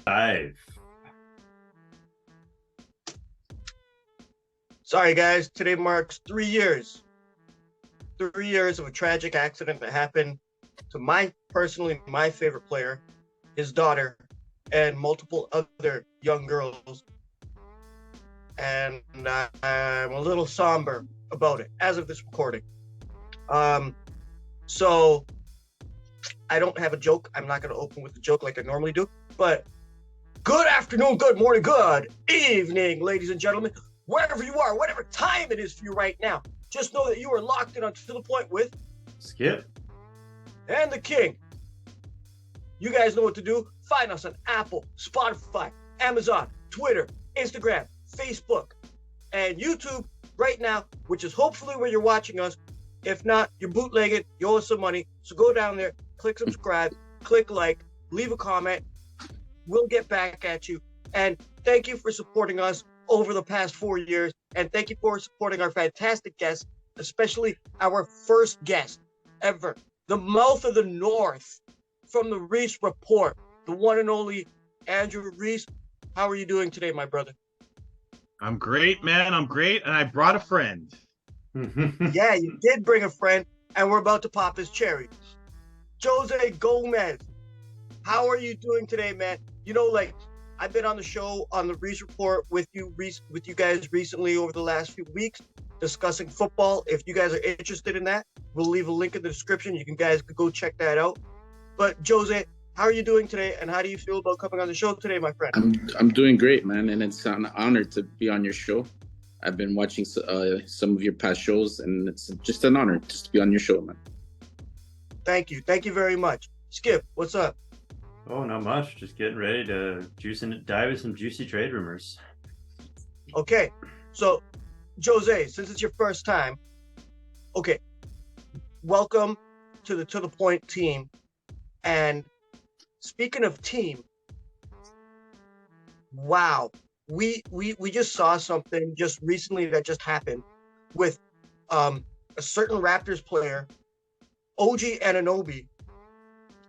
Live. Sorry, guys. Today marks 3 years. 3 years of a tragic accident that happened to my favorite player, his daughter, and multiple other young girls. And I'm a little somber about it as of this recording. So I don't have a joke. I'm not going to open with a joke like I normally do. But good afternoon, good morning, good evening, ladies and gentlemen. Wherever you are, whatever time it is for you right now, just know that you are locked in on To The Point with Skip. and the King. You guys know what to do. Find us on Apple, Spotify, Amazon, Twitter, Instagram, Facebook, and YouTube right now, which is hopefully where you're watching us. If not, you're bootlegging, you owe us some money. So go down there, click subscribe, click like, leave a comment. We'll get back at you. And thank you for supporting us over the past 4 years. And thank you for supporting our fantastic guests, especially our first guest ever, the mouth of the North from the Reece Report, the one and only Andrew Reece. How are you doing today, my brother? I'm great, man. I'm great. And I brought a friend. Yeah, you did bring a friend, and we're about to pop his cherry. Jose Gomes, how are you doing today, man? You know, like, I've been on the show on the Reece Report with you guys recently over the last few weeks discussing football. If you guys are interested in that, we'll leave a link in the description. You guys could go check that out. But Jose, how are you doing today, and how do you feel about coming on the show today, my friend? I'm doing great, man, and it's an honor to be on your show. I've been watching some of your past shows, and it's just an honor just to be on your show, man. Thank you very much. Skip, what's up? Oh, not much. Just getting ready to dive into some juicy trade rumors. Okay, so Jose, since it's your first time, okay, welcome to the Point team. And speaking of team, wow, we just saw something just recently that just happened with a certain Raptors player, OG Anunoby.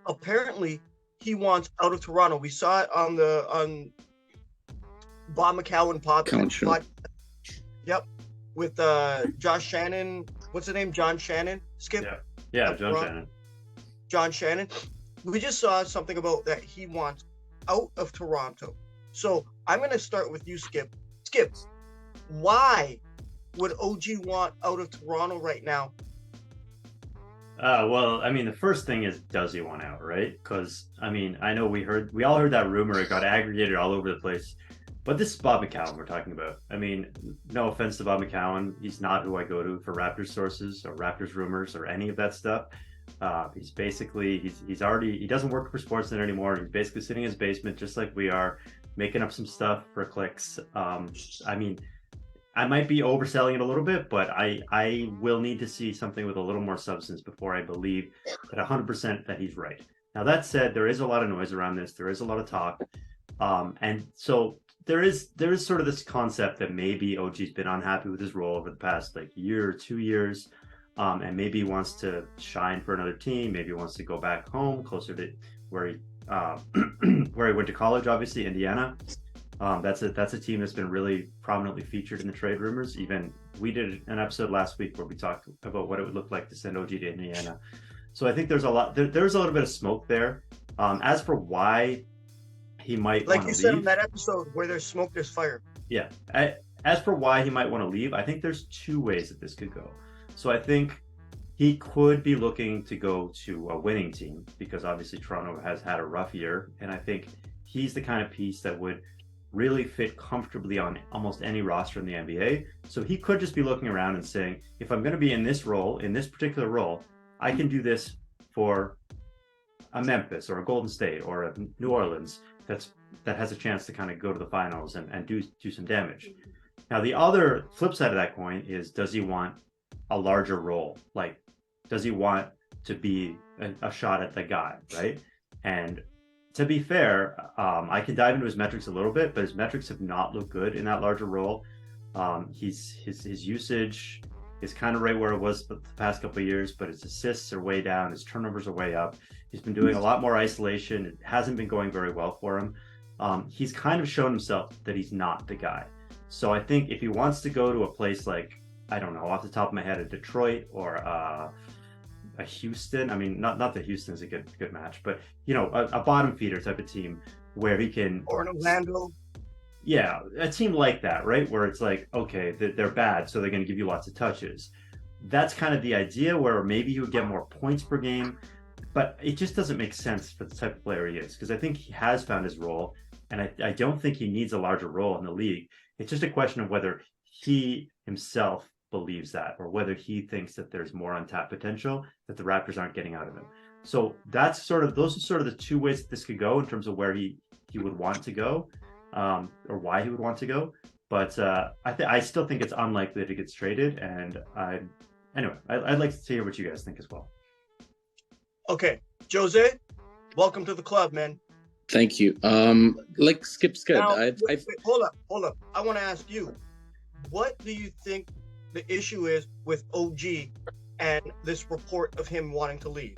Apparently, he wants out of Toronto. We saw it on Bob McCown podcast. Yep, with Josh Shannon. What's the name? John Shannon. Skip. Yeah, John Shannon. John Shannon. We just saw something about that he wants out of Toronto. So I'm going to start with you, Skip. Skip, why would OG want out of Toronto right now? Well, I mean, the first thing is, does he want out, right? Because, I mean, I know we all heard that rumor. It got aggregated all over the place. But this is Bob McCown we're talking about. I mean, no offense to Bob McCown. He's not who I go to for Raptors sources or Raptors rumors or any of that stuff. He's basically, he doesn't work for Sportsnet anymore. He's basically sitting in his basement just like we are, making up some stuff for clicks. I mean, I might be overselling it a little bit, but I will need to see something with a little more substance before I believe at 100% that he's right. Now, that said, there is a lot of noise around this. There is a lot of talk. And so there is sort of this concept that maybe OG's been unhappy with his role over the past year or 2 years. And maybe he wants to shine for another team. Maybe he wants to go back home, closer to where he where he went to college, obviously, Indiana. That's a team that's been really prominently featured in the trade rumors. Even we did an episode last week where we talked about what it would look like to send OG to Indiana. So I think there's a little bit of smoke there. As for why he might like you said leave, in that episode, where there's smoke, there's fire. Yeah. As for why he might want to leave, I think there's two ways that this could go. So I think he could be looking to go to a winning team because obviously Toronto has had a rough year. And I think he's the kind of piece that would really fit comfortably on almost any roster in the NBA. So he could just be looking around and saying, if I'm going to be in this role, in this particular role, I can do this for a Memphis or a Golden State or a New Orleans that has a chance to kind of go to the finals and do some damage. Now, the other flip side of that coin is, does he want a larger role? Like, does he want to be a shot at the guy, right? And to be fair, I can dive into his metrics a little bit, but his metrics have not looked good in that larger role. His usage is kind of right where it was the past couple of years, but his assists are way down, his turnovers are way up. He's been doing a lot more isolation. It hasn't been going very well for him. he's kind of shown himself that he's not the guy. So I think if he wants to go to a place like, I don't know, off the top of my head, a Detroit or a Houston. I mean, not that Houston's a good match, but a bottom feeder type of team where he can, or an Orlando. Yeah, a team like that, right? Where it's like, okay, they're bad, so they're going to give you lots of touches. That's kind of the idea, where maybe you would get more points per game, but it just doesn't make sense for the type of player he is, because I think he has found his role, and I don't think he needs a larger role in the league. It's just a question of whether he himself believes that, or whether he thinks that there's more untapped potential that the Raptors aren't getting out of him. So those are sort of the two ways that this could go in terms of where he would want to go, or why he would want to go. But I still think it's unlikely that he gets traded. And I'd like to hear what you guys think as well. Okay, Jose, welcome to the club, man. Thank you. Like Skip said, Now, wait, hold up. I want to ask you, what do you think the issue is with OG and this report of him wanting to leave?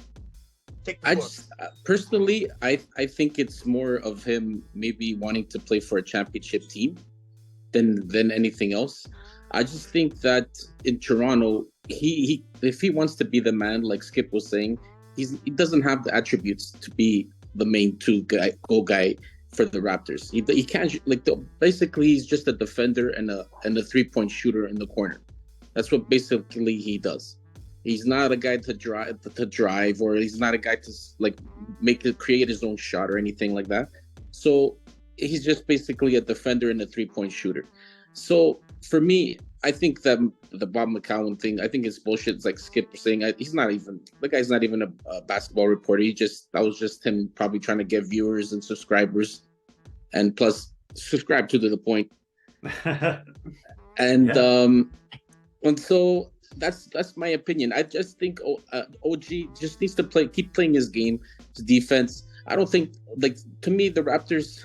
Personally, I think it's more of him maybe wanting to play for a championship team than anything else. I just think that in Toronto, he if he wants to be the man, like Skip was saying, he doesn't have the attributes to be the main go guy for the Raptors. He can't, basically he's just a defender and a 3-point shooter in the corner. That's what basically he does. He's not a guy to drive, or he's not a guy to create his own shot or anything like that. So he's just basically a defender and a 3-point shooter. So for me, I think that the Bob McCown thing, I think it's bullshit. It's like Skip was saying, the guy's not even a basketball reporter. That was just him probably trying to get viewers and subscribers, and plus subscribe to the point. And and so that's my opinion. I just think OG just needs to keep playing his game, his defense. I don't think, to me, the Raptors,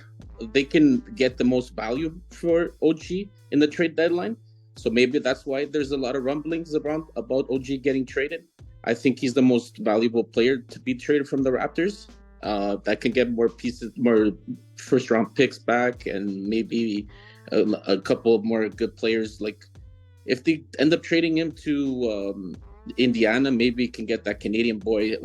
they can get the most value for OG in the trade deadline. So maybe that's why there's a lot of rumblings about OG getting traded. I think he's the most valuable player to be traded from the Raptors. That can get more first round picks back, and maybe a couple of more good players. Like if they end up trading him to Indiana, maybe can get that Canadian boy,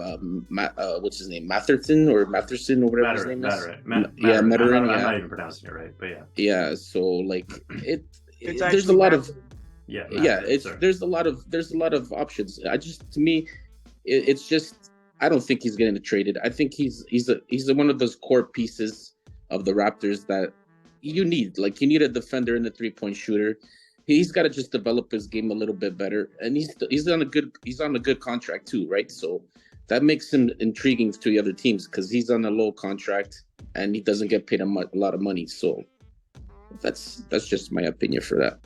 what's his name, Matherson or whatever his name is. Mathurin. I'm not even pronouncing it right, but yeah. Yeah, so there's a lot of there's a lot of options. To me, it's just, I don't think he's getting traded. I think he's one of those core pieces of the Raptors that you need. Like, you need a defender and a 3-point shooter. He's got to just develop his game a little bit better, and he's on a good contract too, right? So that makes him intriguing to the other teams, because he's on a low contract and he doesn't get paid a lot of money. So that's just my opinion for that.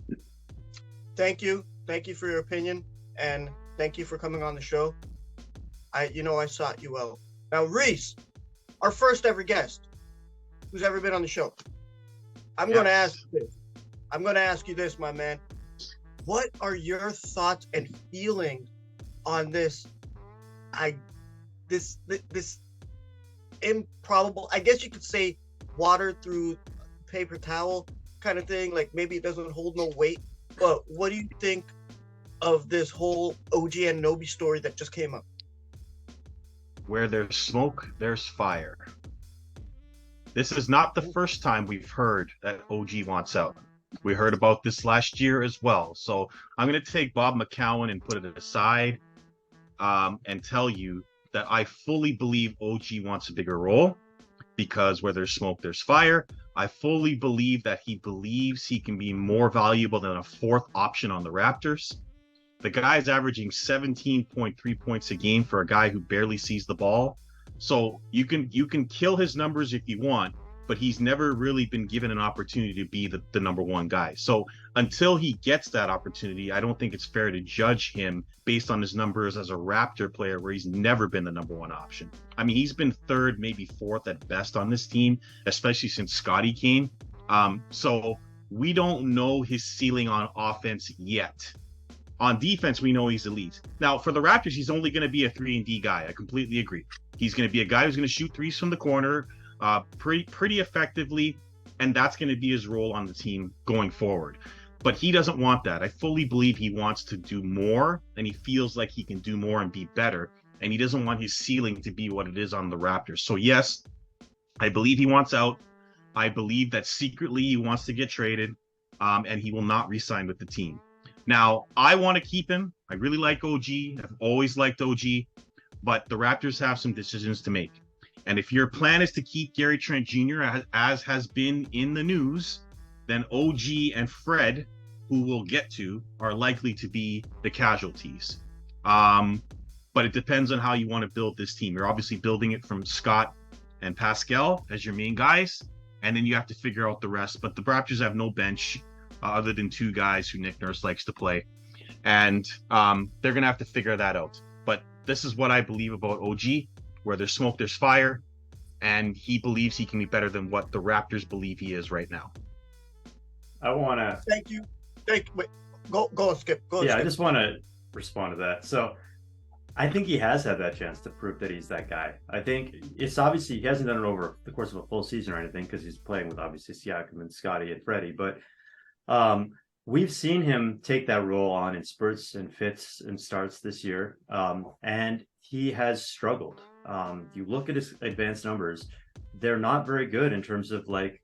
Thank you for your opinion, and thank you for coming on the show. I sought you out. Now, Reece, our first ever guest who's ever been on the show, I'm going to ask you this, my man. What are your thoughts and feelings on this improbable, I guess you could say, water through paper towel kind of thing? Like, maybe it doesn't hold no weight, but what do you think of this whole OG Anunoby story that just came up? Where there's smoke, there's fire. This is not the first time we've heard that OG wants out. We heard about this last year as well. So I'm going to take Bob McCown and put it aside, and tell you that I fully believe OG wants a bigger role, because where there's smoke, there's fire. I fully believe that he believes he can be more valuable than a fourth option on the Raptors. The guy's averaging 17.3 points a game for a guy who barely sees the ball. So you can kill his numbers if you want, but he's never really been given an opportunity to be the number one guy. So until he gets that opportunity, I don't think it's fair to judge him based on his numbers as a Raptor player where he's never been the number one option. I mean, he's been third, maybe fourth at best on this team, especially since Scottie came. So we don't know his ceiling on offense yet. On defense, we know he's elite. Now, for the Raptors, he's only going to be a 3-and-D guy. I completely agree. He's going to be a guy who's going to shoot threes from the corner, pretty effectively, and that's going to be his role on the team going forward. But he doesn't want that. I fully believe he wants to do more, and he feels like he can do more and be better, and he doesn't want his ceiling to be what it is on the Raptors. So yes, I believe he wants out. I believe that secretly he wants to get traded, and he will not re-sign with the team. Now, I want to keep him. I really like OG. I've always liked OG, but the Raptors have some decisions to make. And if your plan is to keep Gary Trent Jr., as has been in the news, then OG and Fred, who we'll get to, are likely to be the casualties. But it depends on how you want to build this team. You're obviously building it from Scott and Pascal as your main guys, and then you have to figure out the rest. But the Raptors have no bench other than two guys who Nick Nurse likes to play. And they're going to have to figure that out. But this is what I believe about OG. Where there's smoke, there's fire. And he believes he can be better than what the Raptors believe he is right now. I want to... Thank you. Wait, go on, Skip. Go on, Yeah, Skip. I just want to respond to that. So I think he has had that chance to prove that he's that guy. I think it's obviously he hasn't done it over the course of a full season or anything because he's playing with obviously Siakam and Scotty and Freddie. But we've seen him take that role on in spurts and fits and starts this year. And he has struggled. You look at his advanced numbers, they're not very good in terms of like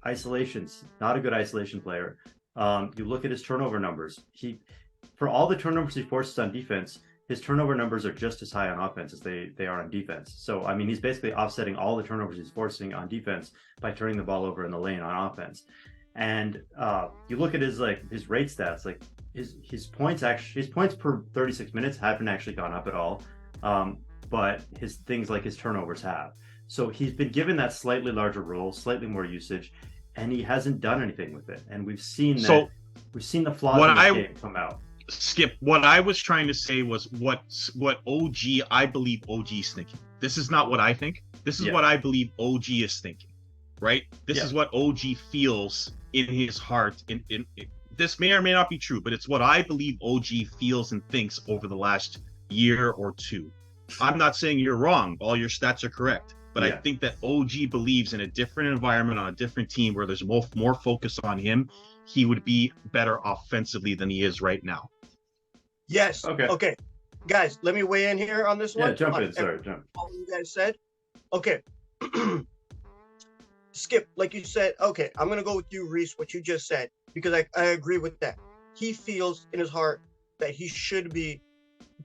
isolations, not a good isolation player. You look at his turnover numbers. For all the turnovers he forces on defense, his turnover numbers are just as high on offense as they are on defense. So, I mean, he's basically offsetting all the turnovers he's forcing on defense by turning the ball over in the lane on offense. And you look at his rate stats, like his points per 36 minutes haven't actually gone up at all. But his things like his turnovers have. So he's been given that slightly larger role, slightly more usage, and he hasn't done anything with it. And we've seen that. So we've seen the flaws in the game come out. Skip, what I was trying to say was what I believe OG is thinking. This is not what I think. This is what I believe OG is thinking, right? This is what OG feels in his heart. In this may or may not be true, but it's what I believe OG feels and thinks over the last year or two. I'm not saying you're wrong. All your stats are correct. But I think that OG believes in a different environment on a different team where there's more focus on him. He would be better offensively than he is right now. Yes. Okay. Guys, let me weigh in here on this one. Yeah, jump in. Sorry, jump. All you guys said. Okay. Skip, like you said, okay, I'm going to go with you, Reece, what you just said, because I agree with that. He feels in his heart that he should be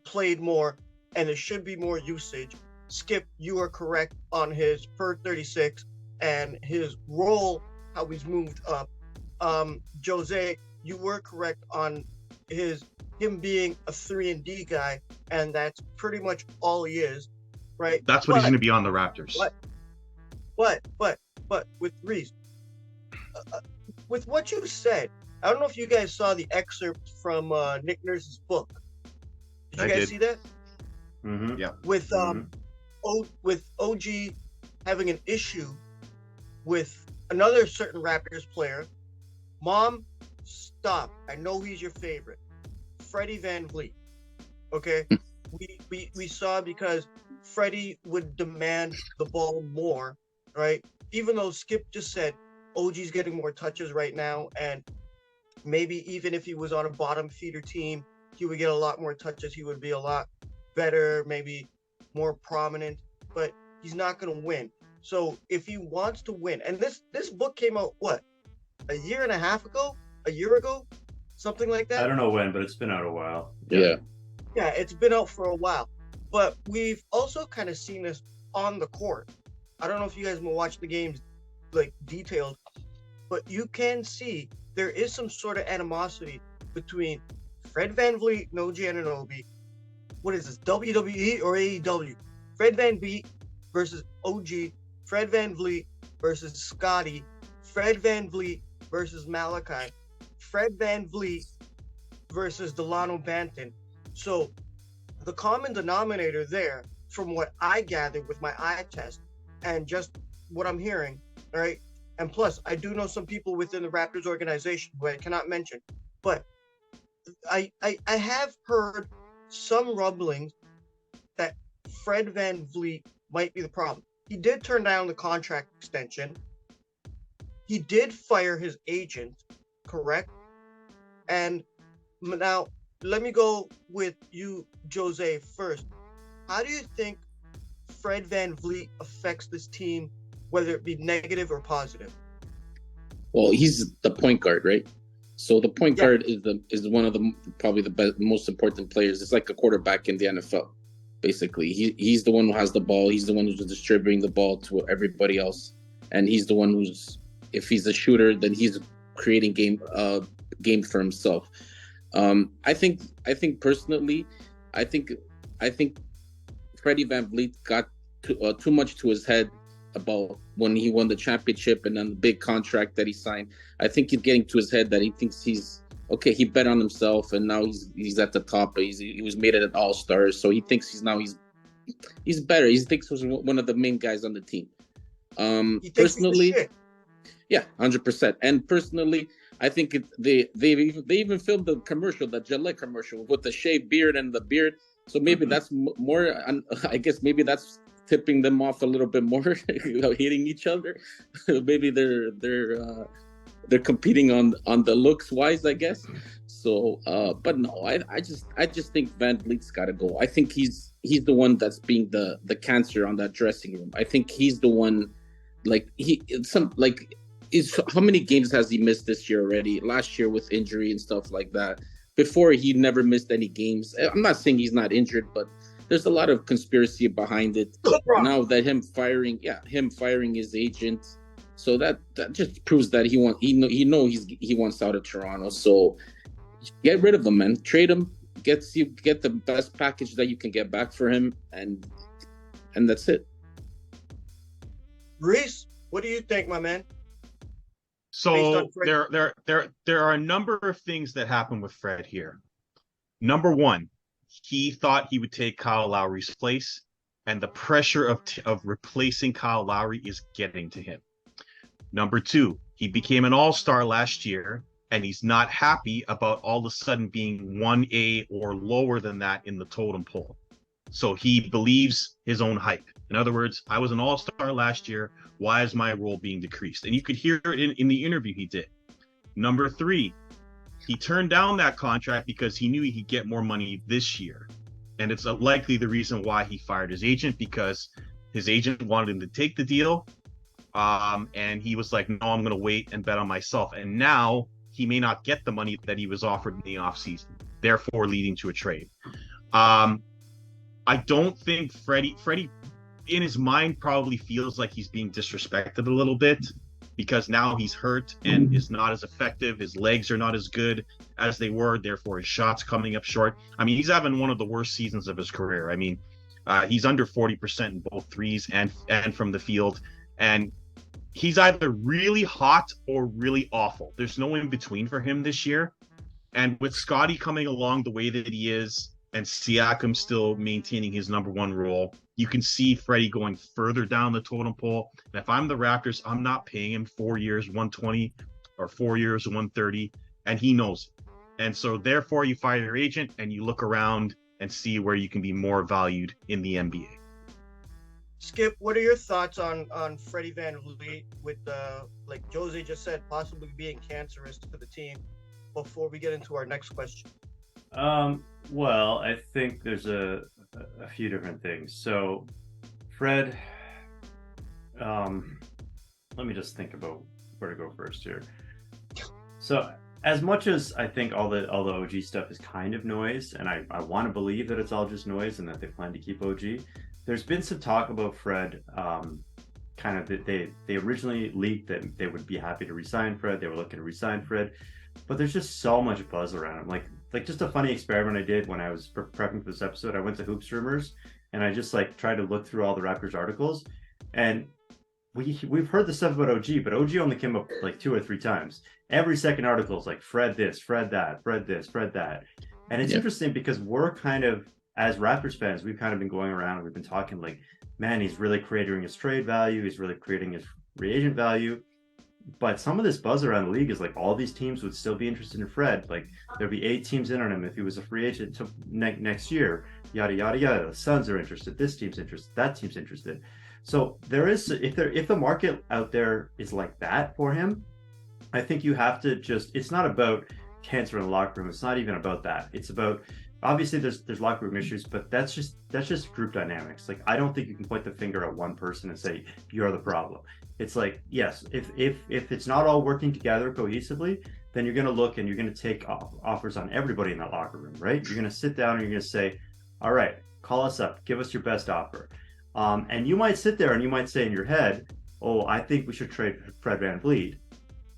played more and there should be more usage. Skip, you are correct on his per 36 and his role, how he's moved up. Jose, you were correct on him being a 3-and-D guy, and that's pretty much all he is, right? That's what he's going to be on the Raptors. But with Reece, with what you said, I don't know if you guys saw the excerpt from Nick Nurse's book. Did you guys see that? Mm-hmm. Yeah. With with OG having an issue with another certain Raptors player. Mom, stop. I know he's your favorite. Freddie VanVleet. Okay? we saw because Freddie would demand the ball more, right? Even though Skip just said OG's getting more touches right now, and maybe even if he was on a bottom feeder team, he would get a lot more touches. He would be a lot better, maybe more prominent, but he's not going to win. So if he wants to win, and this book came out, what, a year and a half ago? A year ago? Something like that? I don't know when, but it's been out a while. Yeah. Yeah, it's been out for a while. But we've also kind of seen this on the court. I don't know if you guys will watch the games like detailed, but you can see there is some sort of animosity between Fred VanVleet and OG Anunoby. What is this, WWE or AEW? Fred VanVleet versus OG, Fred VanVleet versus Scotty, Fred VanVleet versus Malachi, Fred VanVleet versus Delano Banton. So the common denominator there, from what I gathered with my eye test and just what I'm hearing, all right, and plus I do know some people within the Raptors organization who I cannot mention, but I have heard some rumblings that Fred VanVleet might be the problem. he did turn down the contract extension. He did fire his agent, correct? And now, let me go with you, Jose, first. How do you think Fred VanVleet affects this team, whether it be negative or positive? Well, he's the point guard, right? So the point guard is one of the probably the most important players. It's like a quarterback in the NFL, basically. He's the one who has the ball. He's the one who's distributing the ball to everybody else, and he's the one who's, if he's a shooter, then he's creating game for himself. I think personally, I think Freddie VanVleet got too much to his head about when he won the championship and then the big contract that he signed. I think he's getting to his head that he thinks he's okay. He bet on himself, and now he's at the top. He was made an all-star, so he thinks he's better. He thinks he's one of the main guys on the team. Personally, yeah, 100%. And personally, I think they even filmed the commercial, the Gillette commercial with the shaved beard and the beard. So maybe that's more. I guess maybe that's tipping them off a little bit more, hating each other. Maybe they're competing on the looks wise, I guess. So, but no, I just think VanVleet's got to go. I think he's the one that's being the cancer on that dressing room. I think he's the one, how many games has he missed this year already? Last year with injury and stuff like that. Before, he never missed any games. I'm not saying he's not injured, but there's a lot of conspiracy behind it. Now that him firing his agent, so that just proves that he wants out of Toronto. So get rid of him, man. Trade him. Get the best package that you can get back for him, and that's it. Reece, what do you think, my man? So there are a number of things that happen with Fred here. Number one, he thought he would take Kyle Lowry's place, and the pressure of replacing Kyle Lowry is getting to him. Number two, he became an all-star last year, and he's not happy about all of a sudden being 1A or lower than that in the totem pole. So he believes his own hype. In other words, I was an all-star last year. Why is my role being decreased? And you could hear it in the interview he did. Number three, he turned down that contract because he knew he could get more money this year. And it's likely the reason why he fired his agent, because his agent wanted him to take the deal. And he was like, no, I'm going to wait and bet on myself. And now he may not get the money that he was offered in the offseason, therefore leading to a trade. I don't think Freddie in his mind probably feels like he's being disrespected a little bit, because now he's hurt and is not as effective. His legs are not as good as they were. Therefore, his shots coming up short. I mean, he's having one of the worst seasons of his career. I mean, he's under 40% in both threes and from the field. And he's either really hot or really awful. There's no in between for him this year. And with Scottie coming along the way that he is, and Siakam still maintaining his number one role, you can see Freddie going further down the totem pole. And if I'm the Raptors, I'm not paying him 4 years, 120, or 4 years, 130, and he knows it. And so therefore you fire your agent and you look around and see where you can be more valued in the NBA. Skip, what are your thoughts on Freddie VanVleet with, like Jose just said, possibly being cancerous to the team, before we get into our next question? Well, I think there's a few different things. So, Fred, let me just think about where to go first here. So, as much as I think all the OG stuff is kind of noise, and I want to believe that it's all just noise and that they plan to keep OG, there's been some talk about Fred. Kind of that they originally leaked that they would be happy to resign Fred. They were looking to resign Fred, but there's just so much buzz around him. Like just a funny experiment I did when I was prepping for this episode. I went to Hoops Rumours and I just tried to look through all the Raptors articles, and we've heard the stuff about OG, but OG only came up like 2 or 3 times. Every second article is like Fred this, Fred that, Fred this, Fred that. And it's interesting because we're kind of, as Raptors fans, we've kind of been going around and we've been talking like, man, he's really creating his trade value. He's really creating his free agent value. But some of this buzz around the league is like all these teams would still be interested in Fred. Like there'd be 8 teams in on him if he was a free agent next year, yada, yada, yada. The Suns are interested. This team's interested. That team's interested. So there is, if the market out there is like that for him, I think you have to just, it's not about cancer in the locker room. It's not even about that. It's about, obviously there's locker room issues, but that's just group dynamics. Like, I don't think you can point the finger at one person and say you're the problem. It's like, yes, if it's not all working together cohesively, then you're going to look and you're going to take offers on everybody in that locker room, right? You're going to sit down and you're going to say, all right, call us up, give us your best offer. And you might sit there and you might say in your head, oh, I think we should trade Fred VanVleet.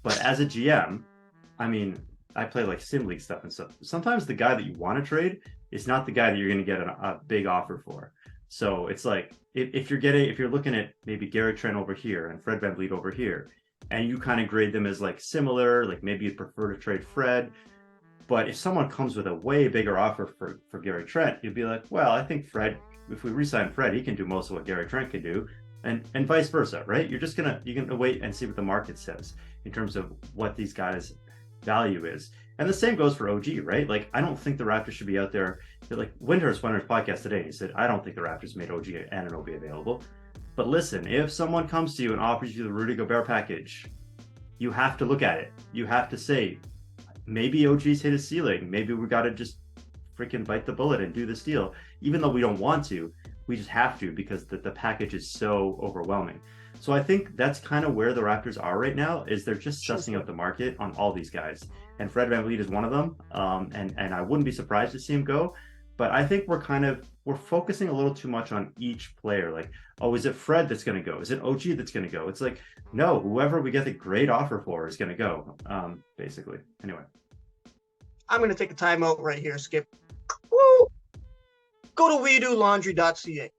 But as a GM, I mean, I play like sim league stuff and stuff. Sometimes the guy that you want to trade is not the guy that you're going to get a big offer for. So it's like, if you're looking at maybe Gary Trent over here and Fred VanVleet over here, and you kind of grade them as like similar, like maybe you'd prefer to trade Fred. But if someone comes with a way bigger offer for Gary Trent, you'd be like, well, I think Fred, if we re-sign Fred, he can do most of what Gary Trent can do, and vice versa, right? You're gonna wait and see what the market says in terms of what these guys' value is. And the same goes for OG, right? Like, I don't think the Raptors should be out there. Like, Windhurst went on his podcast today, he said, I don't think the Raptors made OG Anunoby available. But listen, if someone comes to you and offers you the Rudy Gobert package, you have to look at it. You have to say, maybe OG's hit his ceiling. Maybe we got to just freaking bite the bullet and do this deal. Even though we don't want to, we just have to, because the package is so overwhelming. So I think that's kind of where the Raptors are right now, is they're just sussing out the market on all these guys. And Fred VanVleet is one of them. And I wouldn't be surprised to see him go. But I think we're focusing a little too much on each player. Like, oh, is it Fred that's going to go? Is it OG that's going to go? It's like, no, whoever we get the great offer for is going to go, basically. Anyway. I'm going to take a timeout right here, Skip. Woo! Go to WeDoLaundry.ca.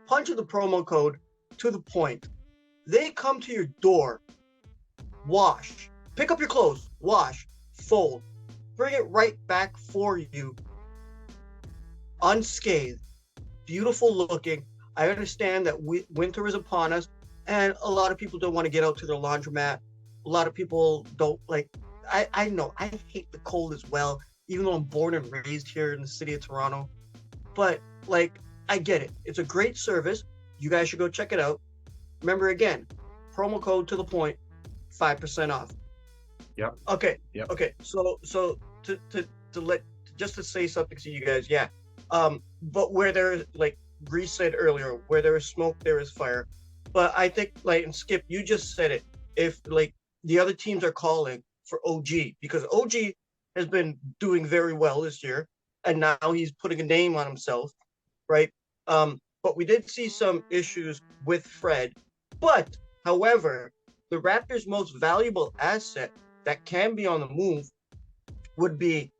Punch in the promo code to the point. They come to your door, wash, pick up your clothes, wash, fold, bring it right back for you, unscathed, beautiful looking. I understand that winter is upon us, and a lot of people don't want to get out to their laundromat. A lot of people don't like. I know I hate the cold as well, even though I'm born and raised here in the city of Toronto. But like, I get it. It's a great service. You guys should go check it out. Remember, again, promo code to the point, 5% off. Yep. Okay. Yep. Okay. So to say something to you guys, yeah. But where there, like Reece said earlier, where there is smoke, there is fire. But I think, like, and Skip, you just said it. If like the other teams are calling for OG, because OG has been doing very well this year, and now he's putting a name on himself, right? But we did see some issues with Fred. But, however, the Raptors' most valuable asset that can be on the move would be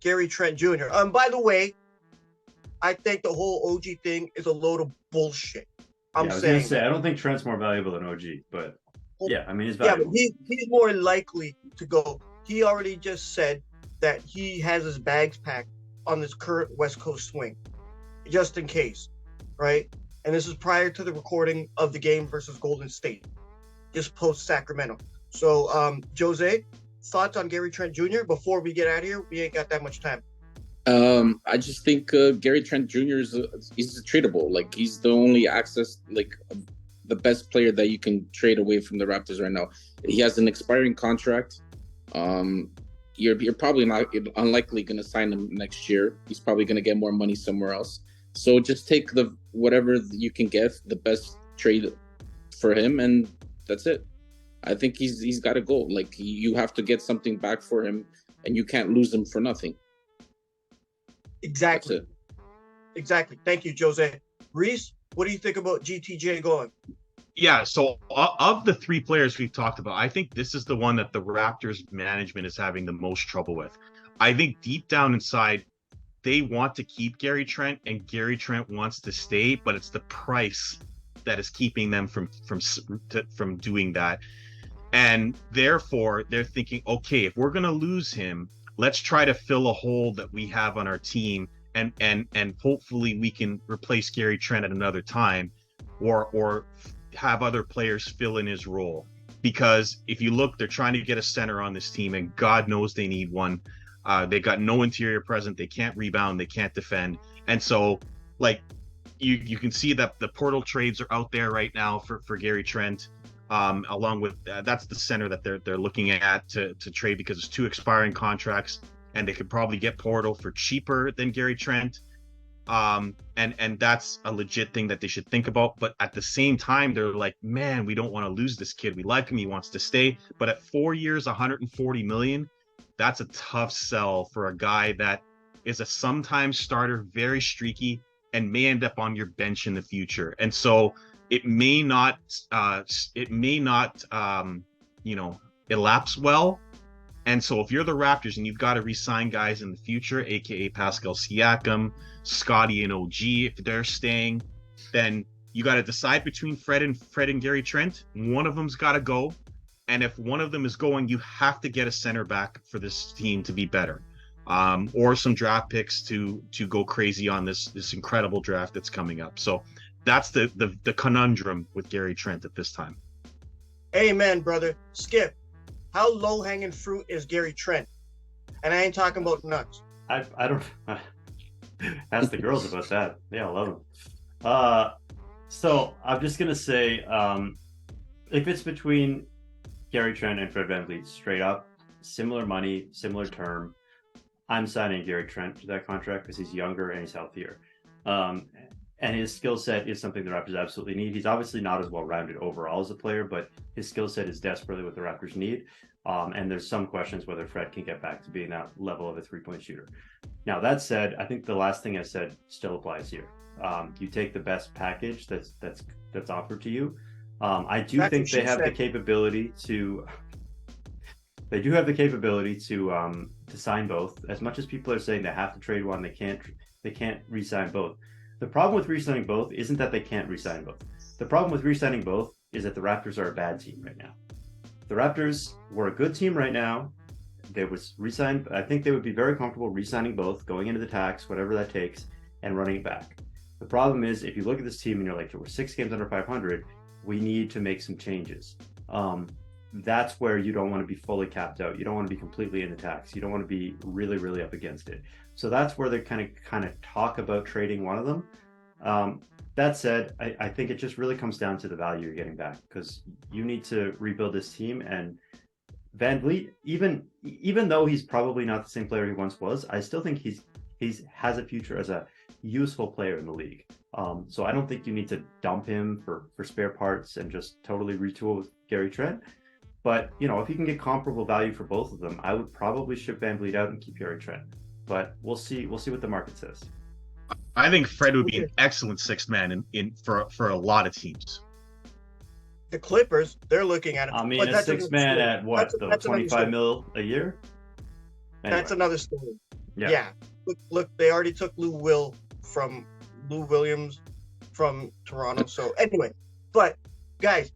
Gary Trent Jr. By the way, I think the whole OG thing is a load of bullshit. I was gonna say, I don't think Trent's more valuable than OG, but yeah, I mean, he's valuable. Yeah, but he's more likely to go. He already just said that he has his bags packed on this current West Coast swing, just in case, right? And this is prior to the recording of the game versus Golden State, just post Sacramento. So, Jose, thoughts on Gary Trent Jr. before we get out of here? We ain't got that much time. I just think Gary Trent Jr. is tradable. Like, he's the only access, like the best player that you can trade away from the Raptors right now. He has an expiring contract. You're probably unlikely going to sign him next year. He's probably going to get more money somewhere else. So just take whatever you can get, the best trade for him, and that's it. I think he's got to go. Like, you have to get something back for him, and you can't lose him for nothing. Exactly. That's it. Exactly. Thank you, Jose. Reece, what do you think about GTJ going? Yeah, so of the three players we've talked about, I think this is the one that the Raptors management is having the most trouble with. I think deep down inside, they want to keep Gary Trent, and Gary Trent wants to stay, but it's the price that is keeping them from doing that. And therefore, they're thinking, okay, if we're going to lose him, let's try to fill a hole that we have on our team, and hopefully we can replace Gary Trent at another time, or have other players fill in his role. Because if you look, they're trying to get a center on this team, and God knows they need one. They got no interior presence. They can't rebound. They can't defend. And so, like, you can see that the portal trades are out there right now for Gary Trent. Along with that's the center that they're looking at to trade, because it's 2 expiring contracts, and they could probably get portal for cheaper than Gary Trent. And that's a legit thing that they should think about. But at the same time, they're like, man, we don't want to lose this kid. We like him. He wants to stay. But at 4 years, 140 million, that's a tough sell for a guy that is a sometimes starter, very streaky, and may end up on your bench in the future. And so it may not elapse well. And so if you're the Raptors and you've got to re-sign guys in the future, aka Pascal Siakam, Scotty and OG, if they're staying, then you got to decide between Fred and Gary Trent. One of them's got to go. And if one of them is going, you have to get a center back for this team to be better. Or some draft picks to go crazy on this incredible draft that's coming up. So that's the conundrum with Gary Trent at this time. Amen, brother. Skip, how low-hanging fruit is Gary Trent? And I ain't talking about nuts. I don't ask the girls about that. Yeah, I love them. So I'm just gonna say, if it's between Gary Trent and Fred VanVleet, straight up, similar money, similar term, I'm signing Gary Trent to that contract because he's younger and he's healthier. And his skill set is something the Raptors absolutely need. He's obviously not as well-rounded overall as a player, but his skill set is desperately what the Raptors need. And there's some questions whether Fred can get back to being that level of a three-point shooter. Now, that said, I think the last thing I said still applies here. You take the best package that's offered to you. I do think they have the capability to. They do have the capability to sign both. As much as people are saying they have to trade one, they can't re-sign both. The problem with re-signing both isn't that they can't re-sign both. The problem with re-signing both is that the Raptors are a bad team right now. If the Raptors were a good team right now, they would re-sign. I think they would be very comfortable re-signing both, going into the tax, whatever that takes, and running it back. The problem is, if you look at this team and you're like, we're 6 games under 500, we need to make some changes. That's where you don't want to be fully capped out. You don't want to be completely in the tax. You don't want to be really, really up against it. So that's where they kind of talk about trading one of them. That said, I think it just really comes down to the value you're getting back, because you need to rebuild this team. And VanVleet, even though he's probably not the same player he once was, I still think he has a future as a useful player in the league. So I don't think you need to dump him for spare parts and just totally retool with Gary Trent. But, if you can get comparable value for both of them, I would probably ship VanVleet out and keep Gary Trent. But we'll see what the market says. I think Fred would be an excellent sixth man for a lot of teams. The Clippers, they're looking at it. I mean, a sixth man at what, that's 25 mil a year? Anyway. That's another story. Yeah. Look, they already took Lou Williams from Toronto. So anyway, but guys,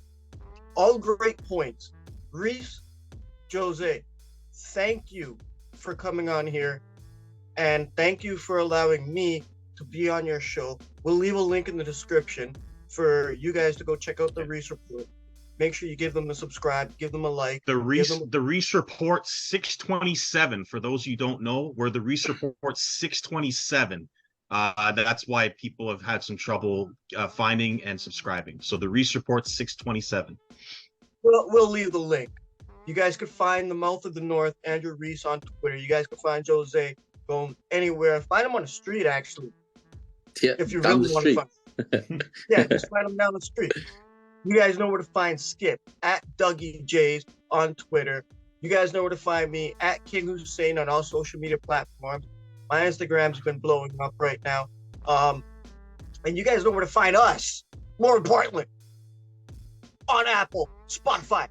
all great points. Reece, Jose, thank you for coming on here, and thank you for allowing me to be on your show. We'll leave a link in the description for you guys to go check out the Reece Report. Make sure you give them a subscribe, give them a like. The Reece Report 627, for those you don't know, we're the Reece Report 627. That's why people have had some trouble finding and subscribing. So the Reece Report 627. We'll leave the link. You guys could find the Mouth of the North, Andrew Reece, on Twitter. You guys could find Jose Gomes anywhere. Find him on the street, actually. Yeah, if you really want to find him. Yeah, just find him down the street. You guys know where to find Skip at Dougie J's on Twitter. You guys know where to find me at King Hussein on all social media platforms. My Instagram's been blowing up right now. And you guys know where to find us, more importantly, on Apple, Spotify,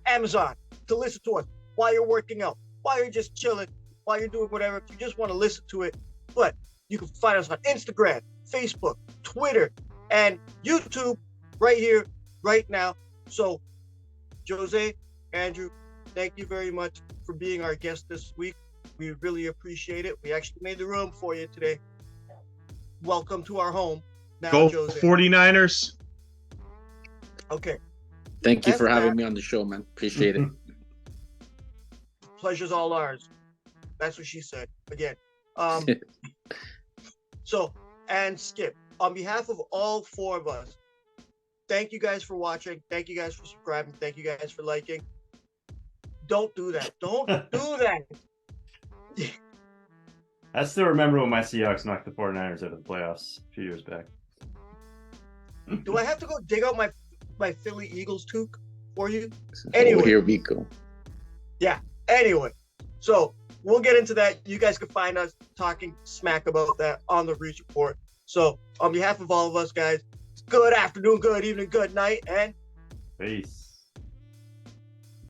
Amazon, to listen to us while you're working out, while you're just chilling, while you're doing whatever. If you just want to listen to it. But you can find us on Instagram, Facebook, Twitter, and YouTube right here, right now. So, Jose, Andrew, thank you very much for being our guest this week. We really appreciate it. We actually made the room for you today. Welcome to our home. Now, Go Jose. 49ers. Okay. Thank you for having me on the show, man. Appreciate it. Pleasure's all ours. That's what she said. Again. So, and Skip, on behalf of all 4 of us, thank you guys for watching. Thank you guys for subscribing. Thank you guys for liking. Don't do that. Don't do that. I still remember when my Seahawks knocked the 49ers out of the playoffs a few years back. Do I have to go dig out my Philly Eagles toque for you? Anyway. Here we go. Anyway, so we'll get into that. You guys can find us talking smack about that on the Reece Report. So on behalf of all of us, guys, good afternoon, good evening, good night, and Peace.